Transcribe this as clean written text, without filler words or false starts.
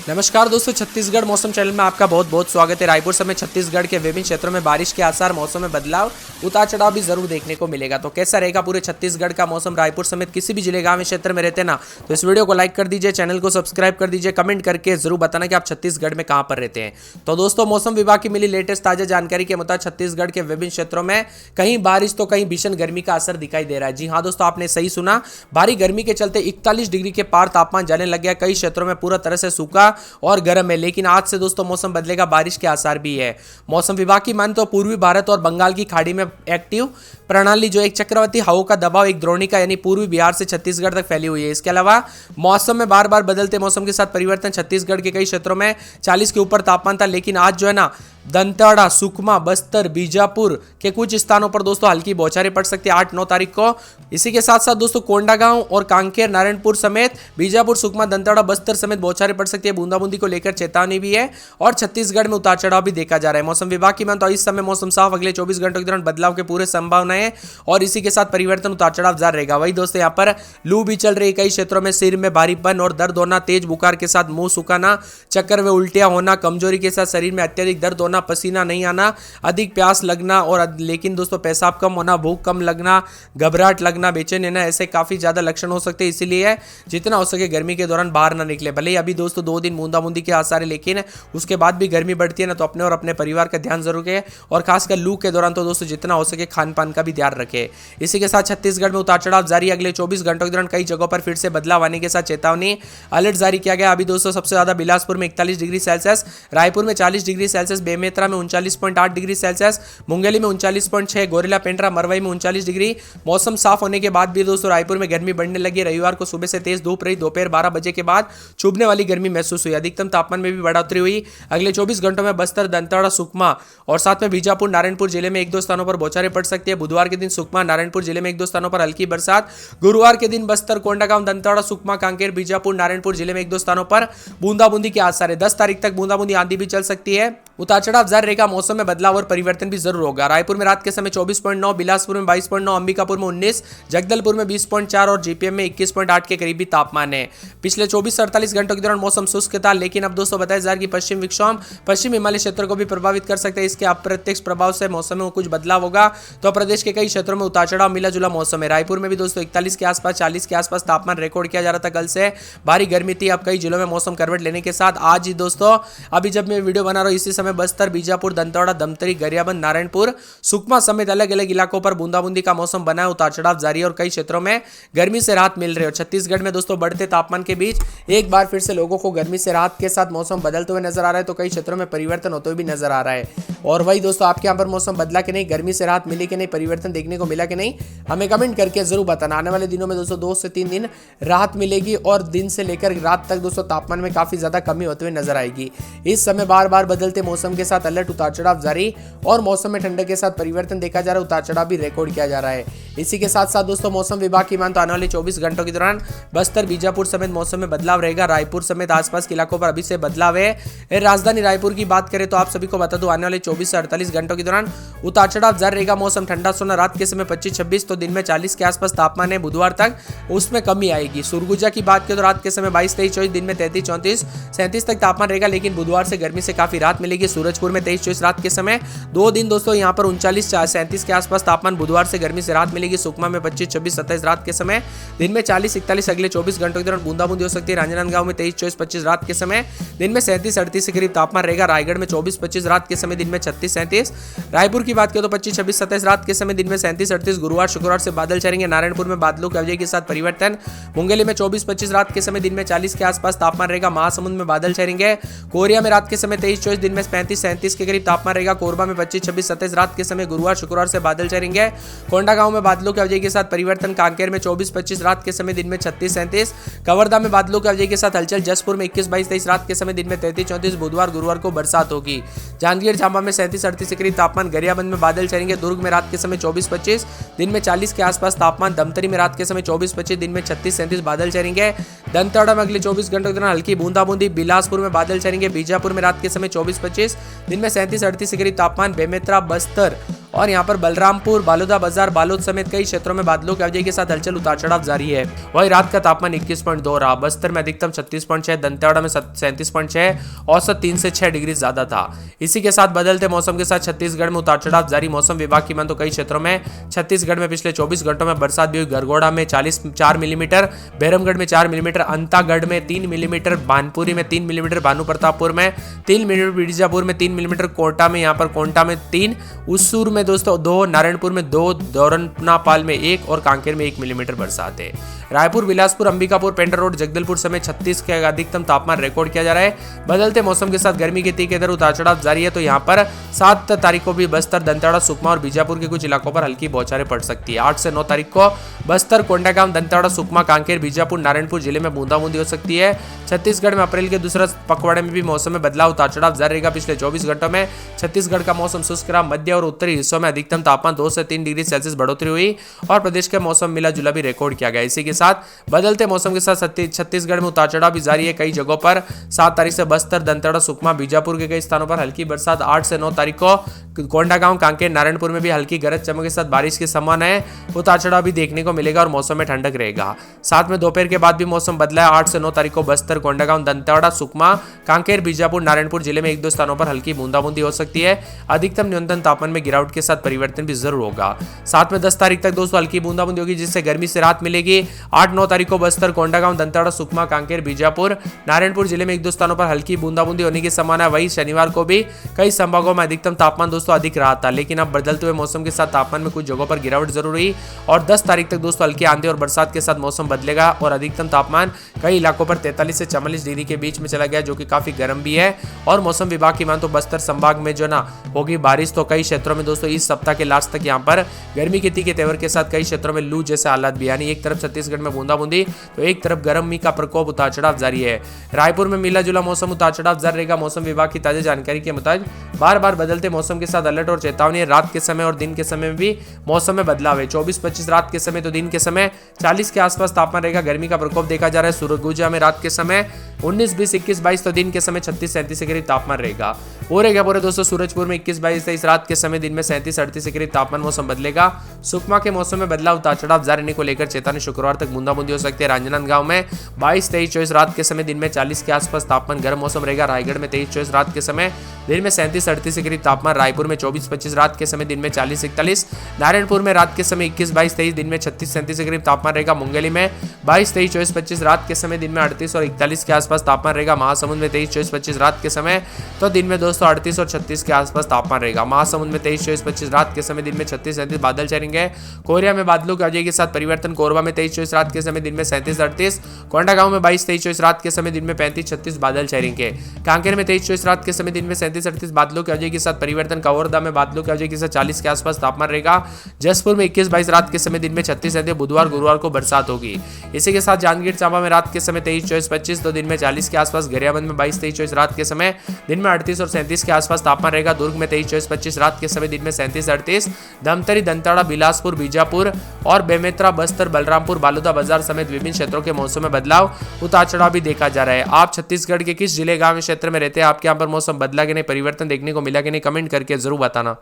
नमस्कार दोस्तों, छत्तीसगढ़ मौसम चैनल में आपका बहुत बहुत स्वागत है। रायपुर समेत छत्तीसगढ़ के विभिन्न क्षेत्रों में बारिश के आसार, मौसम में बदलाव, उतार चढ़ाव भी जरूर देखने को मिलेगा। तो कैसा रहेगा पूरे छत्तीसगढ़ का मौसम, रायपुर समेत किसी भी जिले गांव क्षेत्र में रहते ना, तो इस वीडियो को लाइक कर दीजिए, चैनल को सब्सक्राइब कर दीजिए, कमेंट करके जरूर बताना कि आप छत्तीसगढ़ में कहां पर रहते हैं। तो दोस्तों, मौसम विभाग की मिली लेटेस्ट ताजा जानकारी के मुताबिक छत्तीसगढ़ के विभिन्न क्षेत्रों में कहीं बारिश तो कहीं भीषण गर्मी का असर दिखाई दे रहा है। जी हाँ दोस्तों, आपने सही सुना, भारी गर्मी के चलते 41 डिग्री के पार तापमान जाने लग गया। कई क्षेत्रों में पूरा तरह से सूखा और गर्म है, लेकिन आज से दोस्तों मौसम बदलेगा, बारिश के आसार भी है। मौसम विभाग की मान तो पूर्वी भारत और बंगाल की खाड़ी में एक्टिव प्रणाली जो एक चक्रवाती हवा का दबाव एक द्रोणिका यानी पूर्वी बिहार से छत्तीसगढ़ तक फैली हुई है। इसके अलावा मौसम में बार बार बदलते मौसम के साथ परिवर्तन, छत्तीसगढ़ के कई क्षेत्रों में 40 के ऊपर तापमान था, लेकिन आज जो है ना दंतेवाड़ा, सुकमा, बस्तर, बीजापुर के कुछ स्थानों पर दोस्तों हल्की बौछारें पड़ सकती है 8-9 तारीख को। इसी के साथ साथ दोस्तों कोंडागांव और कांकेर, नारायणपुर समेत बीजापुर, सुकमा, दंतेवाड़ा, बस्तर समेत बौछारें पड़ सकती है। बूंदाबूंदी को लेकर चेतावनी भी है और छत्तीसगढ़ में उतार चढ़ाव भी देखा जा रहा है। मौसम विभाग की मान तो इस समय मौसम साफ, अगले 24 घंटों के दौरान बदलाव के पूरे संभावना है और इसी के साथ परिवर्तन, उतार चढ़ाव जारी रहेगा। वही दोस्तों यहाँ पर लू भी चल रही है, कई क्षेत्रों में सिर में भारीपन और दर्द होना, तेज बुखार के साथ मुंह सुखाना, चक्कर व उल्टियां होना, कमजोरी के साथ शरीर में अत्यधिक दर्द होना, पसीना नहीं आना, अधिक प्यास लगना और लेकिन दोस्तों पेशाब कम होना, भूख कम लगना, घबराहट लगना, बेचैन रहना, ऐसे काफी ज्यादा लक्षण हो सकते हैं। इसीलिए जितना हो सके गर्मी के दौरान बाहर ना निकले। भले ही अभी दोस्तों 2 दिन बूंदाबूंदी के आसार है, लेकिन उसके बाद भी गर्मी बढ़ती है ना, तो अपने और अपने परिवार का ध्यान जरूर रखें और खासकर लू के दौरान तो दोस्तों जितना हो सके खान पान का भी ध्यान रखें। इसी के साथ छत्तीसगढ़ में उतार चढ़ाव जारी, अगले 24 घंटों के दौरान कई जगहों पर फिर से बदलाव आने के साथ चेतावनी अलर्ट जारी किया गया। अभी दोस्तों सबसे ज्यादा बिलासपुर में 41 डिग्री सेल्सियस, रायपुर में 40 डिग्री सेल्सियस, बेमेतरा में 39.8 डिग्री सेल्सियस, मुंगेली में 39.6, गोरेला पेंड्रा, मरवाई में 39 डिग्री। मौसम साफ होने के बाद भी दोस्तों रायपुर में गर्मी बढ़ने लगी। रविवार को सुबह से तेज धूप रही, दोपहर 12 बजे के बाद चुभने वाली गर्मी महसूस हुई। अधिकतम तापमान में भी बढ़ोतरी हुई। अगले 24 घंटों में बस्तर, दंतेवाड़ा, सुकमा और साथ में बीजापुर, नारायणपुर जिले में 1-2 स्थानों पर बौछारें पड़ सकती है। बुधवार के दिन सुकमा, नारायणपुर जिले में 1-2 स्थानों पर हल्की बरसात। गुरुवार के दिन बस्तर, कोंडागांव, दंतेवाड़ा, सुकमा, कांकेर, बीजापुर, नारायणपुर जिले में 1-2 स्थानों पर बूंदाबूंदी के आसार है। 10 तारीख तक बूंदाबूंदी, आंधी भी चल सकती है। उतार चढ़ाव जारी रहेगा, मौसम में बदलाव और परिवर्तन भी जरूर होगा। रायपुर में रात के समय 24.9, बिलासपुर में 22.9, अंबिकापुर में 19, जगदलपुर में 20.4 और जीपीएम में 21.8 के करीबी तापमान है। पिछले 24 से 48 घंटों के दौरान मौसम शुष्क था, लेकिन अब दोस्तों बताया जा रहा है कि पश्चिम विक्षोभ पश्चिम हिमालय क्षेत्र को भी प्रभावित कर सकते हैं। इसके अप्रत्यक्ष प्रभाव से मौसम में कुछ बदलाव होगा, तो प्रदेश के कई क्षेत्रों में उतार चढ़ाव मिला जुला मौसम है। रायपुर में भी दोस्तों 41 के आसपास, 40 के आसपास तापमान रिकॉर्ड किया जा रहा था। कल से भारी गर्मी थी, अब कई जिलों में मौसम करवट लेने के साथ आज ही दोस्तों अभी जब मैं वीडियो बना रहा हूं इसी समय बस्तर, बीजापुर, दंतेवाड़ा, दमतरी, गरियाबंद, नारायणपुर, सुकमा समेत अलग अलग इलाकों पर बूंदाबूंदी का मौसम बना है। उतार चढ़ाव जारी है और कई क्षेत्रों में गर्मी से राहत मिल रही है। और छत्तीसगढ़ में दोस्तों बढ़ते तापमान के बीच एक बार फिर से लोगों को गर्मी से राहत के साथ मौसम बदलते हुए नजर आ रहा है, तो कई क्षेत्रों में परिवर्तन होते हुए भी नजर आ रहा है। और वही दोस्तों आपके यहाँ पर मौसम बदला कि नहीं, गर्मी से राहत मिली कि नहीं, परिवर्तन देखने को मिला कि नहीं, हमें कमेंट करके जरूर बताना। आने वाले दिनों में दोस्तों 2 से 3 दिन राहत मिलेगी और दिन से लेकर रात तक दोस्तों तापमान में काफी ज्यादा कमी होते हुए नजर आएगी। इस समय बार बार बदलते मौसम के साथ अलर्ट, उतार चढ़ाव जारी और मौसम में ठंडक के साथ परिवर्तन देखा जा रहा है, उतार चढ़ाव भी रिकॉर्ड किया जा रहा है। इसी के साथ साथ दोस्तों मौसम विभाग की मान तो आने वाले 24 घंटों के दौरान बस्तर, बीजापुर समेत मौसम में बदलाव रहेगा। रायपुर समेत आसपास के इलाकों पर अभी से बदलाव है। राजधानी रायपुर की बात करें तो आप सभी को बता दूं आने वाले 24 से 48 घंटों के दौरान उतार चढ़ाव जारी रहेगा। मौसम ठंडा सोना, रात के समय 25-26 तो दिन में 40 के आसपास तापमान है। बुधवार तक उसमें कमी आएगी। सुरगुजा की बात करें तो रात के समय 22-23-24, दिन में 33-34-37 तक तापमान रहेगा, लेकिन बुधवार से गर्मी से काफी राहत मिलेगी। सूरजपुर में 23-24 रात के समय 2 दिन दोस्तों यहाँ पर 39-37 के आसपास तापमान, बुधवार से गर्मी से राहत मिलेगी। सुकमा में 25-26-27 रात के समय, दिन में 40-41 अगले 24 घंटों के दौरान बूंदाबूंदी हो सकती है। राजनांदगांव में 23-24-25 रात के समय, दिन में 37-38 के करीब तापमान रहेगा। रायगढ़ में 24-25 रात के समय, दिन में 36-37। रायपुर की बात करें तो 25-26-27 रात के समय, दिन में 37-38। गुरुवार शुक्रवार से बादल छाएंगे। नारायणपुर में बादलों की अवधि के साथ परिवर्तन। मुंगेली में 24-25 रात के समय, दिन में 40 के आसपास तापमान रहेगा। महासमुंद में बादल छाएंगे। कोरिया में रात के समय 23-24, दिन में 35-37 के करीब तापमान रहेगा। कोरबा में 25-26-27 रात के समय, गुरुवार शुक्रवार से बादल छाएंगे। कोंडागांव में बादलों की अवधि के साथ परिवर्तन। कांकेर में 24-25 रात के समय, दिन में 36-37। कवर्धा में बादलों की अवधि के साथ हलचल। जसपुर में 21-22-23 रात के समय, दिन में 33-34। बुधवार गुरुवार को बरसात होगी। जांजगीर चांपा में 37-38 के करीब तापमान। गरियाबंद में बादल छाएंगे। दुर्ग में रात के समय 24-25, दिन में 40 के आसपास तापमान। दमतरी में रात के समय 24-25, दिन में 36-37 बादल छाएंगे। दंतेवाड़ा में अगले 24 घंटों के दौरान हल्की बूंदाबूंदी। बिलासपुर में बादल छाएंगे। बीजापुर में रात के समय 24-25, दिन में 37-38 के करीब तापमान। बेमेतरा, बस्तर और यहाँ पर बलरामपुर, बालोदा बाजार, बालोद समेत कई क्षेत्रों में बादलों की आवाजाही के साथ हलचल उतार चढ़ाव जारी है। वही रात का तापमान 21.2 रहा। बस्तर में अधिकतम 36.6, दंतेवाड़ा में 37.6, औसत 3 से 6 डिग्री ज्यादा था। इसी के साथ बदलते मौसम के साथ छत्तीसगढ़ में उतार चढ़ाव जारी। मौसम विभाग की माने तो कई क्षेत्रों में छत्तीसगढ़ में पिछले 24 घंटों में बरसात भी हुई। गरगोड़ा में 4 मिलीमीटर, बैरमगढ़ में 4 मिलीमीटर, अंतागढ़ में 3 मिलीमीटर, बानपुरी में 3 मिलीमीटर, भानु प्रतापपुर में 3 मिलीमीटर, बीजापुर में 3 मिलीमीटर, कोटा में यहाँ पर कोंटा में 3, उसूर में दोस्तों 2, नारायणपुर में 2, दोरनपाल में 1 और कांकेर में 1 मिलीमीटर बरसात है। रायपुर, बिलासपुर, अंबिकापुर, पेंड्रा रोड, जगदलपुर समेत 36 के अधिकतम तापमान रिकॉर्ड किया जा रहा है। बदलते मौसम के साथ गर्मी की तीखे दर उतार चढ़ाव जारी है। तो यहाँ पर 7 तारीख को भी बस्तर, दंतेवाड़ा, सुकमा और बीजापुर के कुछ इलाकों पर हल्की बौछारें पड़ सकती है। 8 से 9 तारीख को बस्तर, कोंडागांव, दंतेवाड़ा, सुकमा, कांकेर, बीजापुर, नारायणपुर जिले में बूंदाबूंदी हो सकती है। छत्तीसगढ़ में अप्रैल के दूसरे पखवाड़े में भी मौसम में बदलाव उतार चढ़ाव जारी रहेगा। पिछले 24 घंटों में छत्तीसगढ़ का मौसम शुष्क रहा। मध्य और उत्तरी हिस्सों में अधिकतम तापमान 2 से 3 डिग्री सेल्सियस बढ़ोतरी हुई और प्रदेश के मौसम मिला जुला भी रिकॉर्ड किया गया। इसी के साथ बदलते मौसम के साथ छत्तीसगढ़ में उतार चढ़ाव भी जारी है। कई जगहों पर 7 तारीख से बस्तर, दंतेवाड़ा, सुकमा, बीजापुर के कई स्थानों पर हल्की बरसात। 8 से 9 तारीख को कोंडागांव, कांकेर, नारायणपुर में भी हल्की गरज चमक के साथ बारिश की संभावना है। उतार चढ़ाव भी देखने को मिलेगा और मौसम में ठंडक रहेगा। साथ में दोपहर के बाद भी मौसम बदला है। 8 से 9 तारीख को बस्तर, कोंडागांव, दंतेवाड़ा, सुकमा, कांकेर, बीजापुर, नारायणपुर जिले में 1-2 स्थानों पर हल्की बूंदाबूंदी हो सकती है। अधिकतम न्यूनतम तापमान में गिरावट के साथ परिवर्तन भी जरूर होगा। साथ में 10 तारीख तक दोस्तों हल्की बूंदाबूंदी होगी, जिससे गर्मी से राहत मिलेगी। 8-9 तारीख को बस्तर, कोंडागांव, दंतेवाड़ा, सुकमा, कांकेर, बीजापुर, नारायणपुर जिले में 1-2 स्थानों पर हल्की बूंदाबूंदी होने की संभावना है। वही शनिवार को भी कई संभागों में अधिकतम तापमान दोस्तों अधिक रहा था, लेकिन अब बदलते हुए मौसम के साथ तापमान में कुछ जगहों पर गिरावट जरूर हुई। और 10 तारीख तक दोस्तों हल्की आंधी और बरसात के साथ मौसम बदलेगा और अधिकतम तापमान कई इलाकों पर 43 से 44 डिग्री के बीच में चला गया, जो कि काफी गर्म भी है। और मौसम विभाग की मान तो बस्तर संभाग में जो ना होगी बारिश, तो कई क्षेत्रों में दोस्तों इस सप्ताह के लास्ट तक यहाँ पर गर्मी की तीखे तेवर के साथ कई क्षेत्रों में लू जैसे हालात भी, यानी एक तरफ छत्तीसगढ़ में बूंदाबूंदी तो एक तरफ गर्मी का प्रकोप उतार चढ़ाव जारी है। रायपुर में मिला जुला मौसम उतार चढ़ाव जारी रहेगा। मौसम विभाग की ताजा जानकारी के मुताबिक बार बार बदलते मौसम के साथ अलर्ट और चेतावनी। रात के समय और दिन के समय में भी मौसम में बदलाव है। 24-25 रात के समय तो दिन के समय 40 के आसपास तापमान रहेगा। गर्मी का प्रकोप देखा जा रहा है। सुरगुजा में रात के समय 19, 20, 21, 22 तो दिन के समय 36, 37 के करीब तापमान रहेगा। पूरे दोस्तों सूरजपुर में 21, 22, 23 रात के समय, दिन में 37, 38 के करीब तापमान मौसम बदलेगा। सुकमा के मौसम में बदलाव उतार चढ़ाव जारी रहने को लेकर चेतावनी। शुक्रवार तक बूंदाबूंदी हो सकती है। राजनांदगांव में 22, 23, 24 रात के समय, दिन में 40 के आसपास तापमान, गर्म मौसम रहेगा। रायगढ़ में 23, 24 रात के समय, दिन में 37, 38 के करीब तापमान। रायपुर में 24, 25 रात के समय, दिन में 40, 41। नारायणपुर में रात के समय 21, 22, 23, दिन में 36, 37 के करीब तापमान रहेगा। मुंगेली में 22, 23, 24, 25 रात के समय, दिन में 38 और 41 के आसपास तापमान रहेगा। महासमुंद में 23, 24, 25 रात के समय तो दिन में दोस्तों 38 और 36 के आसपास तापमान रहेगा। महासमुंद में 23, 24, 25 रात के समय, दिन में 36, 37 बादल छाएंगे। कोरिया में बादलों की आवाजाही के साथ परिवर्तन। कोरबा में 23, 24 रात के समय, दिन में 37, 38। कोंडागांव में 22, 23, 24 रात के समय, दिन में 35, 36 बादल छाएंगे। कांकेर में 23, 24 रात के समय, दिन में 37, 38 बादलों की आवाजाही के साथ परिवर्तन। कवर्धा में बादलों की आवाजाही के साथ 40 के आसपास तापमान रहेगा। जसपुर में 21, 22 रात के समय, दिन में 36, 37। बुधवार गुरुवार को बरसात होगी। इसी के साथ जांजगीर चांपा में रात के समय 23, 24, 25 तो दिन में 40 के आसपास। गरियाबंद में 22, 23, 24 रात के समय, दिन में 38 और 37 के आसपास तापमान रहेगा। दुर्ग में 23, 24, 25 रात के समय, दिन में 37, 38। धमतरी, दंतेवाड़ा, बिलासपुर, बीजापुर और बेमेतरा, बस्तर, बलरामपुर, बालोदा बाजार समेत विभिन्न क्षेत्रों के मौसम में बदलाव उतार चढ़ाव भी देखा जा रहा है। आप छत्तीसगढ़ के किस जिले गांव क्षेत्र में रहते हैं? आपके यहाँ पर मौसम बदला कि नहीं, परिवर्तन देखने को मिला कि नहीं, कमेंट करके जरूर बताना।